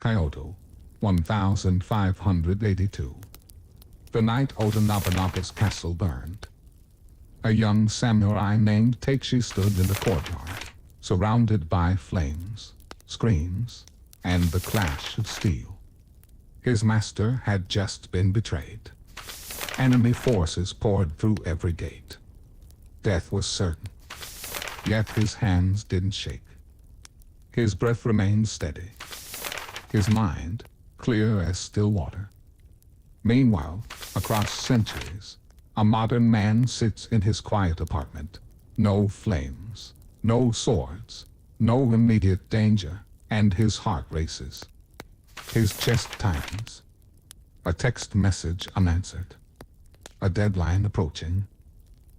Kyoto, 1582. The night Oda Nobunaga's castle burned. A young samurai named Takeshi stood in the courtyard, surrounded by flames, screams, and the clash of steel. His master had just been betrayed. Enemy forces poured through every gate. Death was certain. Yet his hands didn't shake. His breath remained steady. His mind clear as still water. Meanwhile, across centuries, a modern man sits in his quiet apartment. No flames, no swords, no immediate danger, and his heart races. His chest tightens. A text message unanswered. A deadline approaching.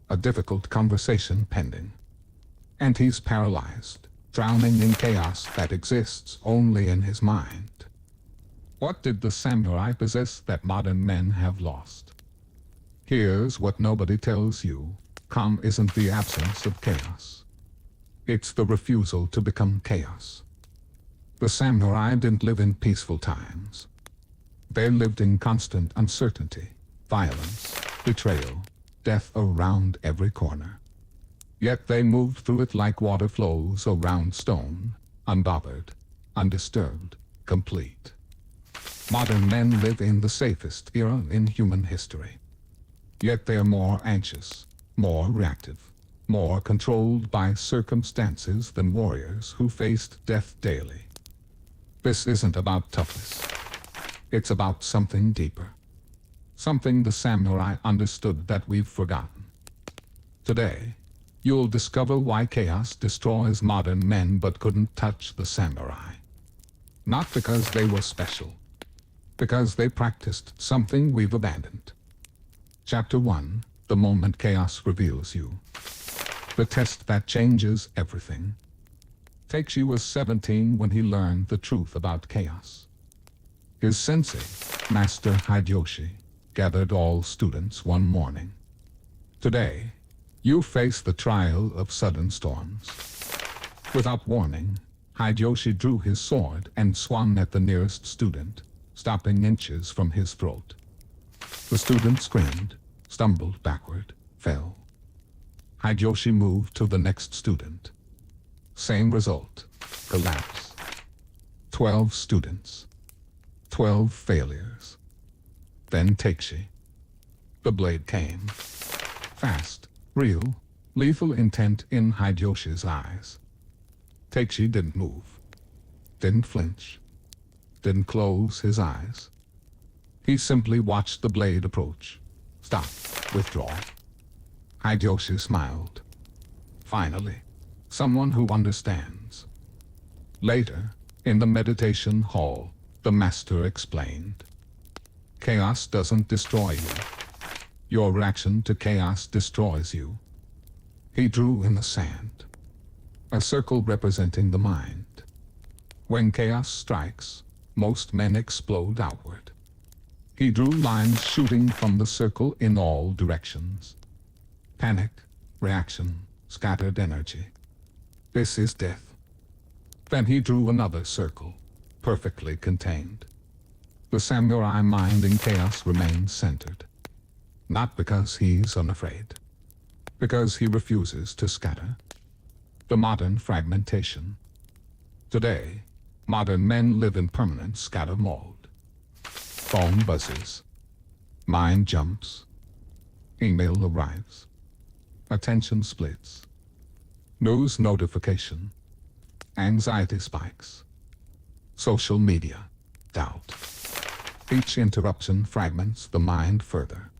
A difficult conversation pending. And he's paralyzed, drowning in chaos that exists only in his mind. What did the samurai possess that modern men have lost? Here's what nobody tells you. Calm isn't the absence of chaos. It's the refusal to become chaos. The samurai didn't live in peaceful times. They lived in constant uncertainty, violence, betrayal, death around every corner. Yet they moved through it like water flows around stone, unbothered, undisturbed, complete. Modern men live in the safest era in human history. Yet they are more anxious, more reactive, more controlled by circumstances than warriors who faced death daily. This isn't about toughness. It's about something deeper. Something the samurai understood that we've forgotten. Today, you'll discover why chaos destroys modern men but couldn't touch the samurai. Not because they were special. Because they practiced something we've abandoned. Chapter 1, The Moment Chaos Reveals You. The test that changes everything. Takeshi was 17 when he learned the truth about chaos. His sensei, Master Hideyoshi, gathered all students one morning. Today, you face the trial of sudden storms. Without warning, Hideyoshi drew his sword and swung at the nearest student, stopping inches from his throat. The student screamed, stumbled backward, fell. Hideyoshi moved to the next student. Same result, collapse. 12 students. 12 failures. Then Takeshi. The blade came. Fast, real, lethal intent in Hideyoshi's eyes. Takeshi didn't move. Didn't flinch. Didn't close his eyes. He simply watched the blade approach. Stop. Withdraw. Hideyoshi smiled. Finally, someone who understands. Later, in the meditation hall, the master explained. Chaos doesn't destroy you. Your reaction to chaos destroys you. He drew in the sand. A circle representing the mind. When chaos strikes, most men explode outward. He drew lines shooting from the circle in all directions. Panic, reaction, scattered energy. This is death. Then he drew another circle, perfectly contained. The samurai mind in chaos remains centered. Not because he's unafraid. Because he refuses to scatter. The modern fragmentation. Today, modern men live in permanent scatter mode. Phone buzzes. Mind jumps. Email arrives. Attention splits. News notification. Anxiety spikes. Social media. Doubt. Each interruption fragments the mind further.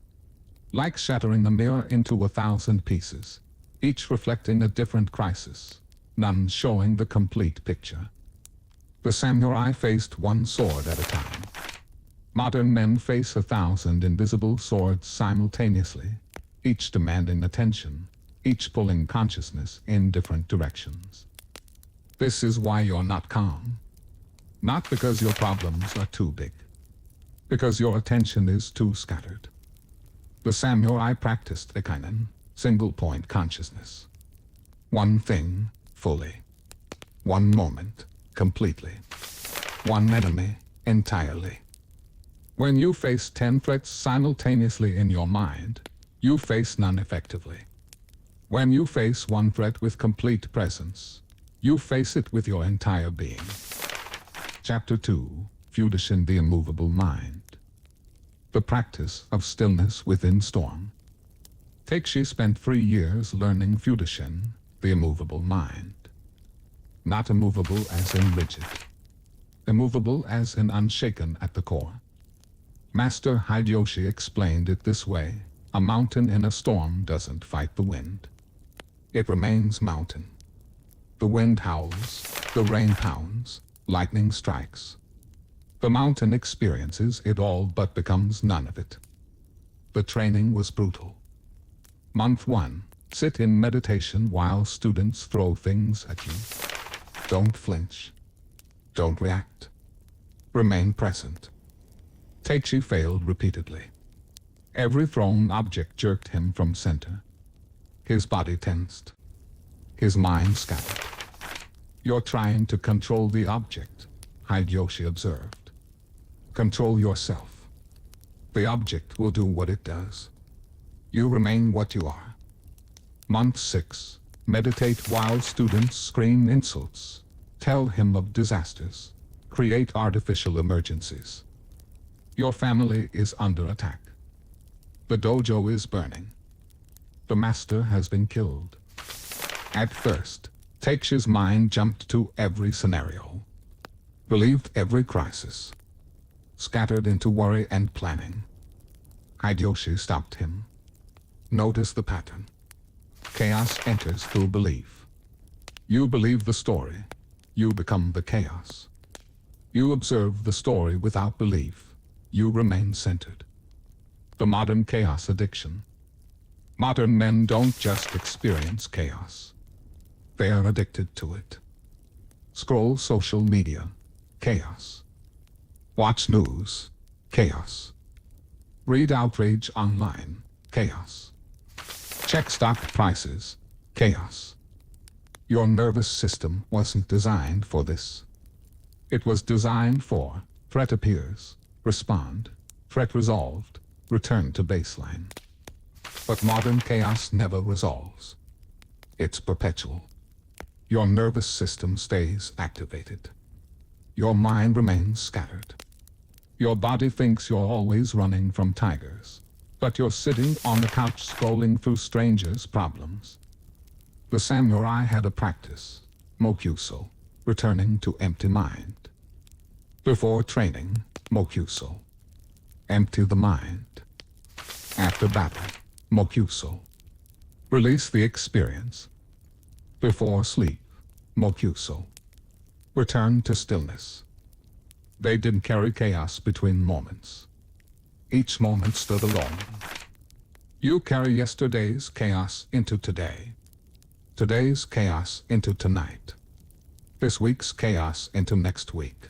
Like shattering a mirror into 1,000 pieces, each reflecting a different crisis, none showing the complete picture. The samurai faced one sword at a time. Modern men face 1,000 invisible swords simultaneously, each demanding attention, each pulling consciousness in different directions. This is why you're not calm. Not because your problems are too big. Because your attention is too scattered. The samurai practiced Ichinen, single-point consciousness. One thing, fully. One moment, completely. one enemy entirely. When you face 10 threats simultaneously in your mind, you face none effectively. When you face one threat with complete presence, you face it with your entire being. Chapter 2, Fudoshin, the immovable mind. The practice of stillness within storm. Teichi spent 3 years learning Fudoshin, the immovable mind. Not immovable as in rigid. Immovable as in unshaken at the core. Master Hideyoshi explained it this way: a mountain in a storm doesn't fight the wind. It remains mountain. The wind howls, the rain pounds, lightning strikes. The mountain experiences it all but becomes none of it. The training was brutal. Month 1, sit in meditation while students throw things at you. Don't flinch. Don't react. Remain present. Teichi failed repeatedly. Every thrown object jerked him from center. His body tensed. His mind scattered. You're trying to control the object, Hideyoshi observed. Control yourself. The object will do what it does. You remain what you are. Month 6, meditate while students scream insults, tell him of disasters, create artificial emergencies. Your family is under attack. The dojo is burning. The master has been killed. At first, Teichi's mind jumped to every scenario, believed every crisis, scattered into worry and planning. Hideyoshi stopped him. Notice the pattern. Chaos enters through belief. You believe the story, you become the chaos. You observe the story without belief, you remain centered. The modern chaos addiction. Modern men don't just experience chaos. They are addicted to it. Scroll social media, chaos. Watch news, chaos. Read outrage online, chaos. Check stock prices, chaos. Your nervous system wasn't designed for this. It was designed for threat appears, respond, threat resolved, return to baseline. But modern chaos never resolves. It's perpetual. Your nervous system stays activated. Your mind remains scattered. Your body thinks you're always running from tigers, but you're sitting on the couch scrolling through strangers' problems. The samurai had a practice, mokyuso, returning to empty mind. Before training, mokyuso. Empty the mind. After battle, mokyuso. Release the experience. Before sleep, mokyuso. Return to stillness. They didn't carry chaos between moments. Each moment stood alone. You carry yesterday's chaos into today. Today's chaos into tonight. This week's chaos into next week.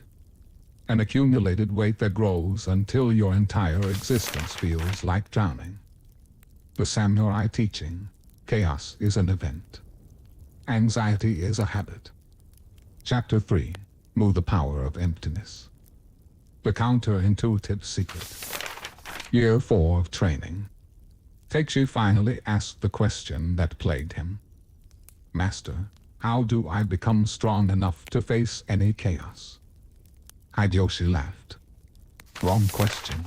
An accumulated weight that grows until your entire existence feels like drowning. The samurai teaching, chaos is an event. Anxiety is a habit. Chapter 3, Mu, the power of emptiness. The counterintuitive secret. Year 4 of training. Teichi finally asked the question that plagued him. Master, how do I become strong enough to face any chaos? Hideyoshi laughed. Wrong question.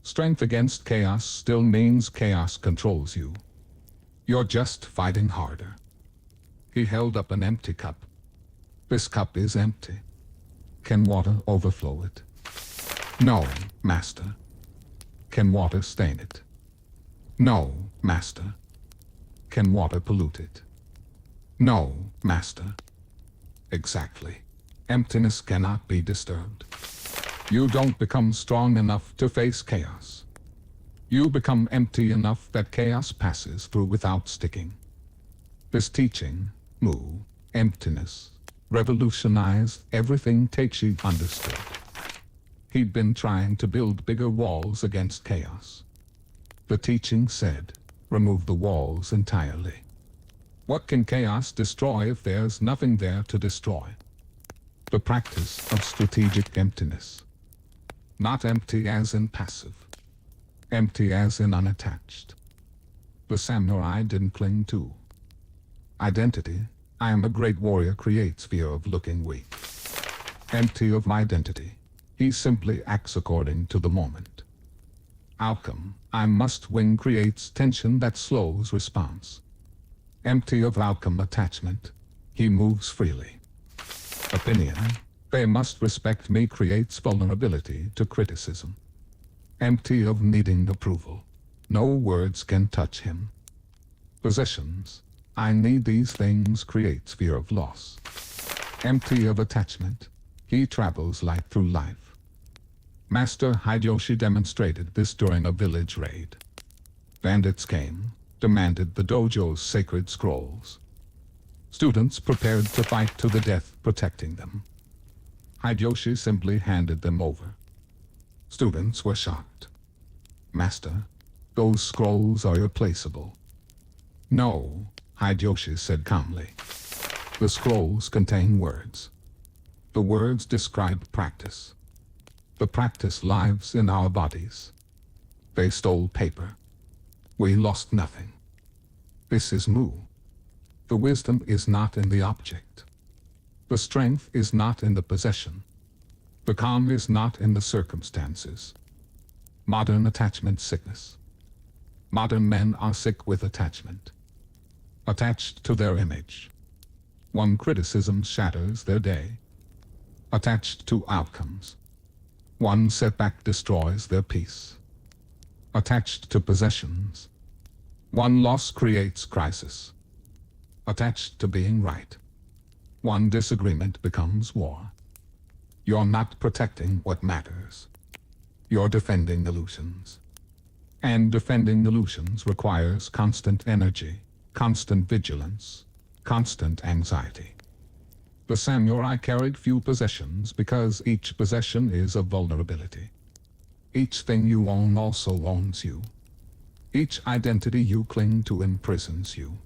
Strength against chaos still means chaos controls you. You're just fighting harder. He held up an empty cup. This cup is empty. Can water overflow it? No, Master. Can water stain it? No, Master. Can water pollute it? No, Master. Exactly. Emptiness cannot be disturbed. You don't become strong enough to face chaos. You become empty enough that chaos passes through without sticking. This teaching, Mu, emptiness, revolutionized everything Teichi understood. He'd been trying to build bigger walls against chaos. The teaching said, remove the walls entirely. What can chaos destroy if there's nothing there to destroy? The practice of strategic emptiness. Not empty as in passive. Empty as in unattached. The samurai didn't cling to identity. I am a great warrior creates fear of looking weak. Empty of identity, he simply acts according to the moment. Outcome, I must win creates tension that slows response. Empty of outcome attachment, he moves freely. Opinion, they must respect me creates vulnerability to criticism. Empty of needing approval, no words can touch him. Possessions, I need these things creates fear of loss. Empty of attachment, he travels light through life. Master Hideyoshi demonstrated this during a village raid. Bandits came, demanded the dojo's sacred scrolls. Students prepared to fight to the death protecting them. Hideyoshi simply handed them over. Students were shocked. Master, those scrolls are irreplaceable. No, Hideyoshi said calmly. The scrolls contain words. The words describe practice. The practice lives in our bodies. They stole paper. We lost nothing. This is Mu. The wisdom is not in the object. The strength is not in the possession. The calm is not in the circumstances. Modern attachment sickness. Modern men are sick with attachment. Attached to their image. One criticism shatters their day. Attached to outcomes. One setback destroys their peace. Attached to possessions. One loss creates crisis. Attached to being right. One disagreement becomes war. You're not protecting what matters. You're defending illusions. And defending illusions requires constant energy, constant vigilance, constant anxiety. The samurai carried few possessions because each possession is a vulnerability. Each thing you own also owns you. Each identity you cling to imprisons you.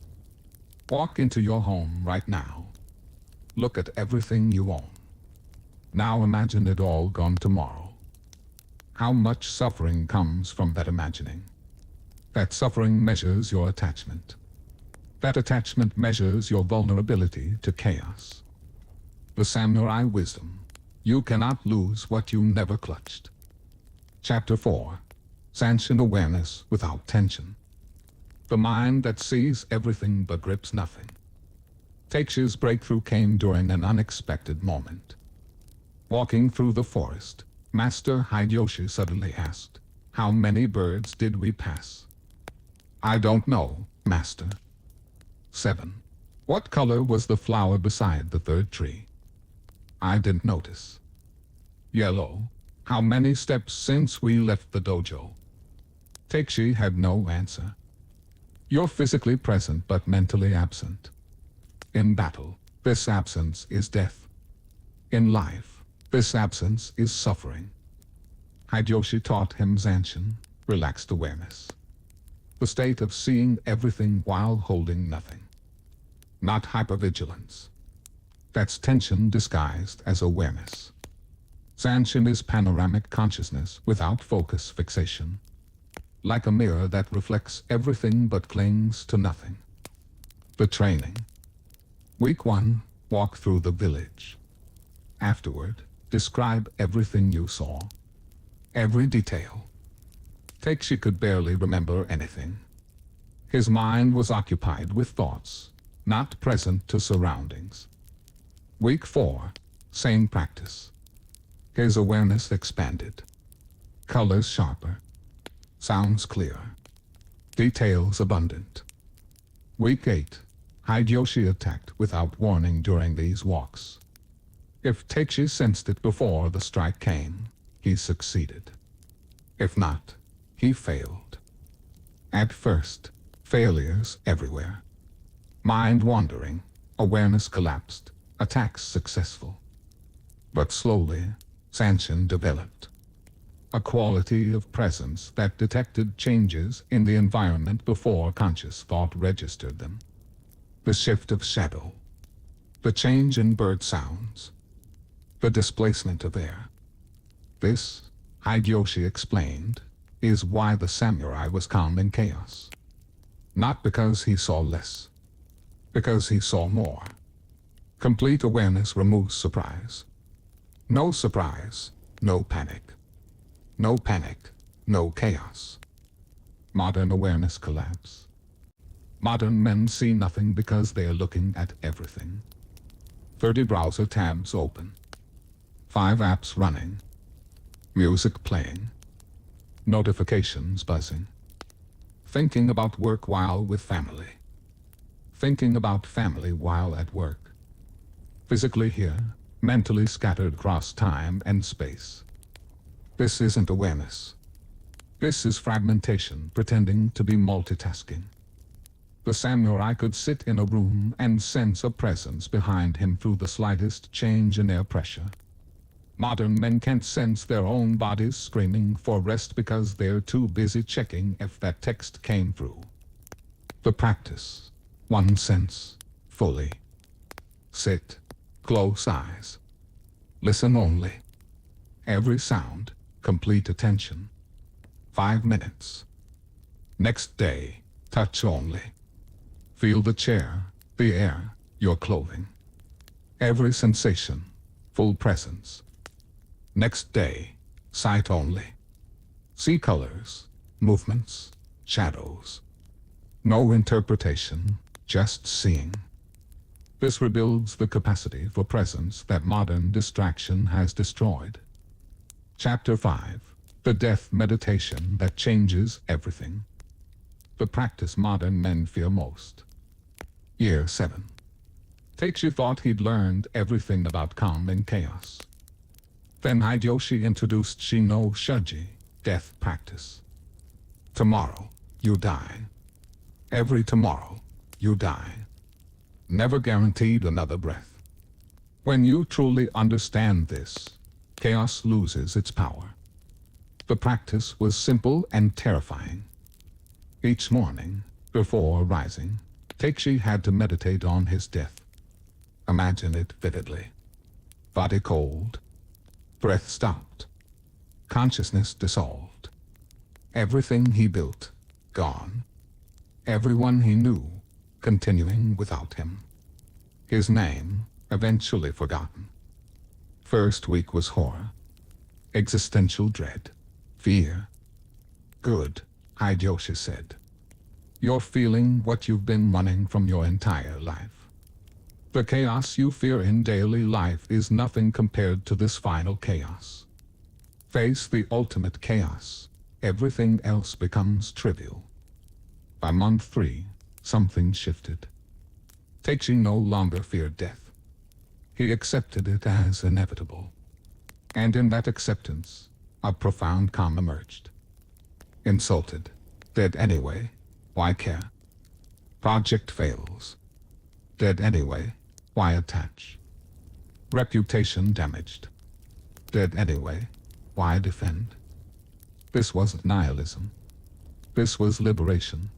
Walk into your home right now. Look at everything you own. Now imagine it all gone tomorrow. How much suffering comes from that imagining? That suffering measures your attachment. That attachment measures your vulnerability to chaos. The samurai wisdom. You cannot lose what you never clutched. Chapter 4. Zanshin awareness without tension. The mind that sees everything but grips nothing. Teichi's breakthrough came during an unexpected moment. Walking through the forest, Master Hideyoshi suddenly asked, "How many birds did we pass?" "I don't know, Master." 7. What color was the flower beside the third tree? "I didn't notice." "Yellow." "How many steps since we left the dojo?" Teichi had no answer. You're physically present but mentally absent. In battle, this absence is death. In life, this absence is suffering. Hideyoshi taught him Zanshin, relaxed awareness. The state of seeing everything while holding nothing. Not hypervigilance. That's tension disguised as awareness. Zanshin is panoramic consciousness without focus fixation. Like a mirror that reflects everything but clings to nothing. The training. Week 1, walk through the village. Afterward, describe everything you saw. Every detail. Teichi could barely remember anything. His mind was occupied with thoughts, not present to surroundings. Week 4, same practice. His awareness expanded. Colors sharper. Sounds clear. Details abundant. Week 8, Hideyoshi attacked without warning during these walks. If Teichi sensed it before the strike came, he succeeded. If not, he failed. At first, failures everywhere. Mind wandering, awareness collapsed, attacks successful. But slowly, Zanshin developed. A quality of presence that detected changes in the environment before conscious thought registered them. The shift of shadow. The change in bird sounds. the displacement of air. This, Hideyoshi explained, is why the samurai was calm in chaos. Not because he saw less, because he saw more. Complete awareness removes surprise. No surprise, no panic. No panic, no chaos. Modern awareness collapse. Modern men see nothing because they are looking at everything. 30 browser tabs open. 5 apps running. Music playing. Notifications buzzing. Thinking about work while with family. Thinking about family while at work. Physically here, mentally scattered across time and space. This isn't awareness. This is fragmentation pretending to be multitasking. The samurai could sit in a room and sense a presence behind him through the slightest change in air pressure. Modern men can't sense their own bodies screaming for rest because they're too busy checking if that text came through. The practice. One sense. Fully. Sit. Close eyes. Listen only. Every sound. Complete attention. 5 minutes. Next day. Touch only. Feel the chair, the air, your clothing. Every sensation. Full presence. Next day. Sight only. See colors, movements, shadows. No interpretation, just seeing. This rebuilds the capacity for presence that modern distraction has destroyed. Chapter 5. The Death Meditation That Changes Everything. The practice modern men fear most. Year 7. Teichi thought he'd learned everything about calm in chaos. Then Hideyoshi introduced Shinno Shugi, death practice. Tomorrow, you die. Every tomorrow, you die. Never guaranteed another breath. When you truly understand this, chaos loses its power. The practice was simple and terrifying. Each morning, before rising, Teichi had to meditate on his death. Imagine it vividly. Body cold. Breath stopped. Consciousness dissolved. Everything he built, gone. Everyone he knew, continuing without him. His name, eventually forgotten. First week was horror. Existential dread. Fear. Good, Hideyoshi said. You're feeling what you've been running from your entire life. The chaos you fear in daily life is nothing compared to this final chaos. Face the ultimate chaos. Everything else becomes trivial. By month 3, something shifted. Teichi no longer feared death. He accepted it as inevitable. And in that acceptance, a profound calm emerged. Insulted. Dead anyway. Why care? Project fails. Dead anyway. Why attach? Reputation damaged. Dead anyway. Why defend? This wasn't nihilism. This was liberation.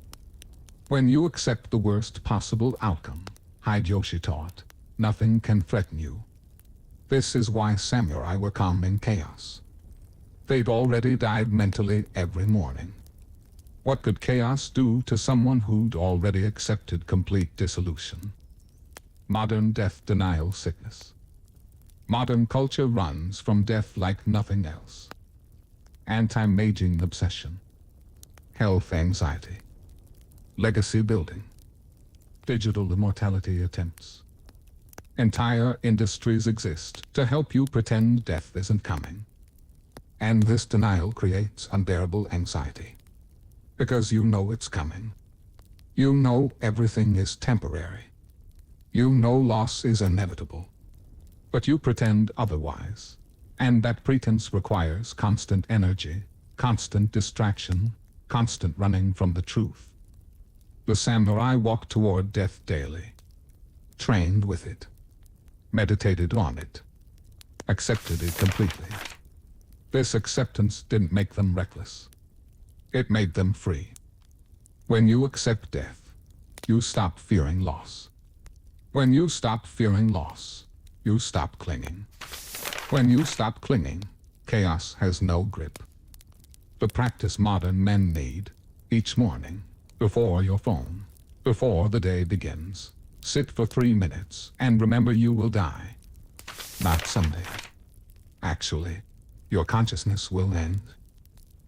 When you accept the worst possible outcome, Hideyoshi taught, nothing can threaten you. This is why samurai were calm in chaos. They'd already died mentally every morning. What could chaos do to someone who'd already accepted complete dissolution? Modern death denial sickness. Modern culture runs from death like nothing else. Anti-aging obsession. Health anxiety. Legacy building. Digital immortality attempts. Entire industries exist to help you pretend death isn't coming. And this denial creates unbearable anxiety. Because you know it's coming. You know everything is temporary. You know loss is inevitable. But you pretend otherwise. And that pretense requires constant energy, constant distraction, constant running from the truth. The samurai walked toward death daily. Trained with it. Meditated on it. Accepted it completely. This acceptance didn't make them reckless. It made them free. When you accept death, you stop fearing loss. When you stop fearing loss, you stop clinging. When you stop clinging, chaos has no grip. The practice modern men need, each morning, before your phone, before the day begins. Sit for 3 minutes and remember you will die. Not someday. Actually, your consciousness will end.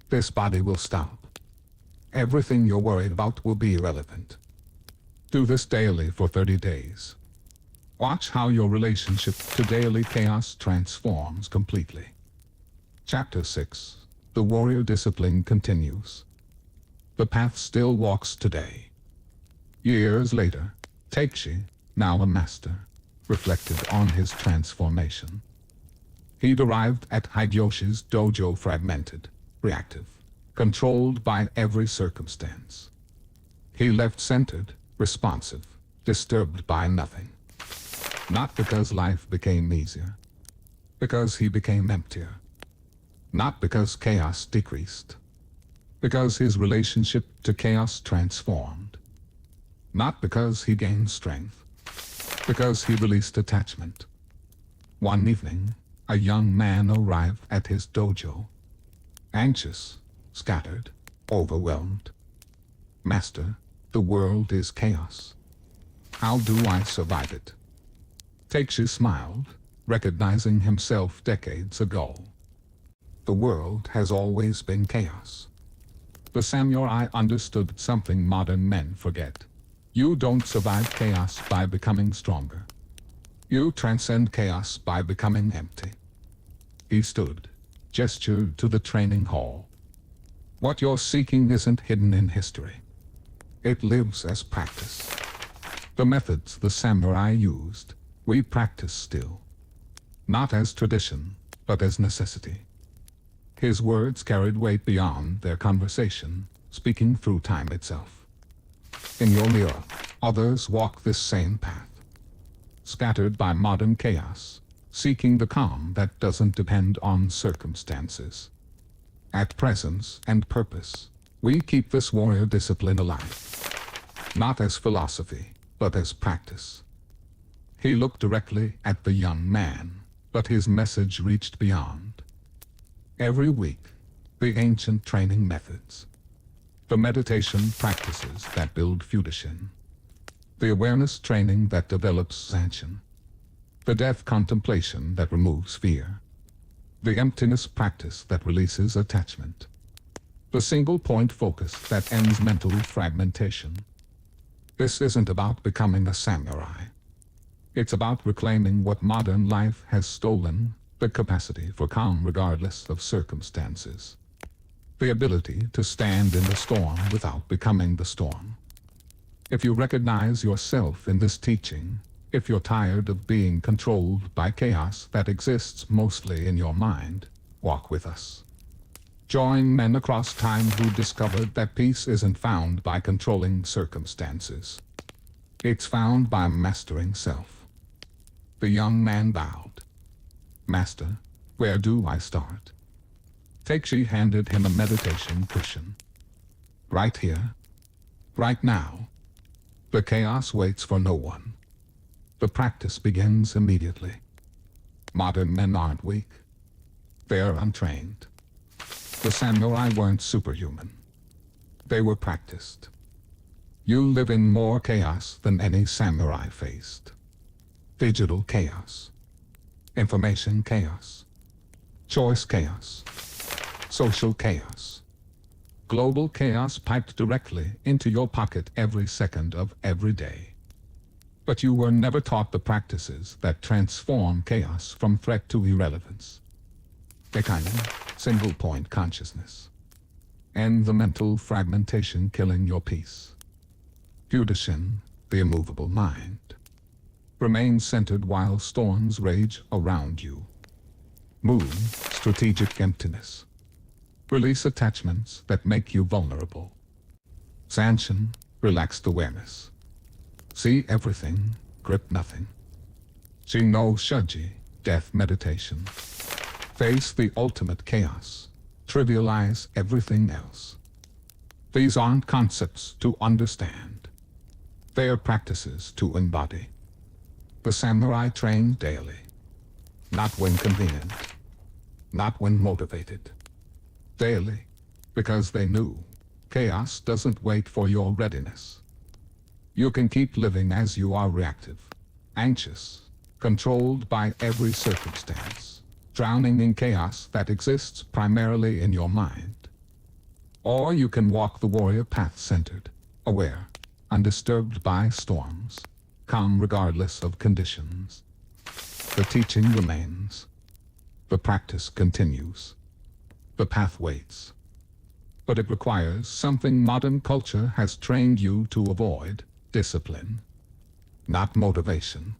This body will stop. Everything you're worried about will be irrelevant. Do this daily for 30 days. Watch how your relationship to daily chaos transforms completely. Chapter 6. The warrior discipline continues. The path still walks today. Years later, Teichi, now a master, reflected on his transformation. He'd arrived at Hideyoshi's dojo fragmented, reactive, controlled by every circumstance. He left centered, responsive, disturbed by nothing. Not because life became easier, because he became emptier. Not because chaos decreased, because his relationship to chaos transformed. Not because he gained strength, because he released attachment. One evening, a young man arrived at his dojo. Anxious, scattered, overwhelmed. Master, the world is chaos. How do I survive it? Teichi smiled, recognizing himself decades ago. The world has always been chaos. The samurai understood something modern men forget. You don't survive chaos by becoming stronger. You transcend chaos by becoming empty. He stood, gestured to the training hall. What you're seeking isn't hidden in history. It lives as practice. The methods the samurai used, we practice still. Not as tradition, but as necessity. His words carried weight beyond their conversation, speaking through time itself. In your mirror, others walk this same path. Scattered by modern chaos, seeking the calm that doesn't depend on circumstances. At presence and purpose, we keep this warrior discipline alive. Not as philosophy, but as practice. He looked directly at the young man, but his message reached beyond. Every week, the ancient training methods. The meditation practices that build Fudoshin. The awareness training that develops Zanshin. The death contemplation that removes fear. The emptiness practice that releases attachment. The single-point focus that ends mental fragmentation. This isn't about becoming a samurai. It's about reclaiming what modern life has stolen, the capacity for calm regardless of circumstances. The ability to stand in the storm without becoming the storm. If you recognize yourself in this teaching, if you're tired of being controlled by chaos that exists mostly in your mind, walk with us. Join men across time who discovered that peace isn't found by controlling circumstances. It's found by mastering self. The young man bowed. Master, where do I start? Teichi handed him a meditation cushion. Right here. Right now. The chaos waits for no one. The practice begins immediately. Modern men aren't weak. They're untrained. The samurai weren't superhuman. They were practiced. You live in more chaos than any samurai faced. Digital chaos. Information chaos. Choice chaos. Social chaos. Global chaos piped directly into your pocket every second of every day. But you were never taught the practices that transform chaos from threat to irrelevance. Ichinen, single-point consciousness. End the mental fragmentation killing your peace. Fudoshin, the immovable mind. Remain centered while storms rage around you. Move, strategic emptiness. Release attachments that make you vulnerable. Zanshin, relaxed awareness. See everything, grip nothing. Shugyō, death meditation. Face the ultimate chaos. Trivialize everything else. These aren't concepts to understand. They are practices to embody. The samurai trained daily. Not when convenient. Not when motivated. Daily, because they knew chaos doesn't wait for your readiness. You can keep living as you are reactive, anxious, controlled by every circumstance, drowning in chaos that exists primarily in your mind. Or you can walk the warrior path centered, aware, undisturbed by storms, calm regardless of conditions. The teaching remains. The practice continues. The path waits. But it requires something modern culture has trained you to avoid: discipline. Not motivation.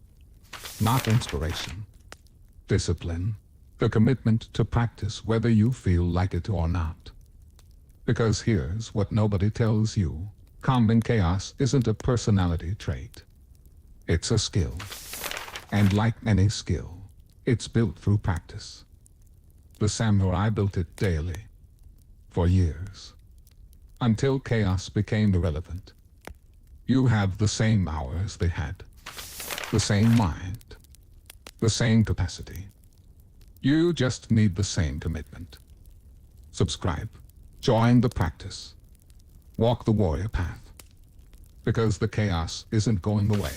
Not inspiration. Discipline. The commitment to practice whether you feel like it or not. Because here's what nobody tells you. Calming chaos isn't a personality trait. It's a skill. And like any skill, it's built through practice. The samurai built it daily. For years. Until chaos became irrelevant. You have the same hours they had. The same mind. The same capacity. You just need the same commitment. Subscribe. Join the practice. Walk the warrior path. Because the chaos isn't going away.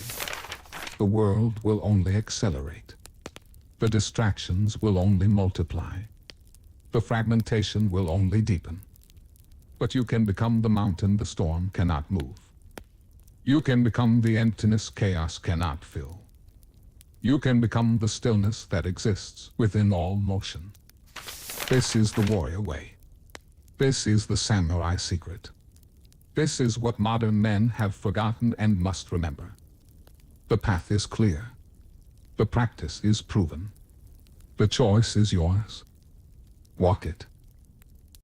The world will only accelerate. The distractions will only multiply. The fragmentation will only deepen. But you can become the mountain the storm cannot move. You can become the emptiness chaos cannot fill. You can become the stillness that exists within all motion. This is the warrior way. This is the samurai secret. This is what modern men have forgotten and must remember. The path is clear. The practice is proven. The choice is yours. Walk it.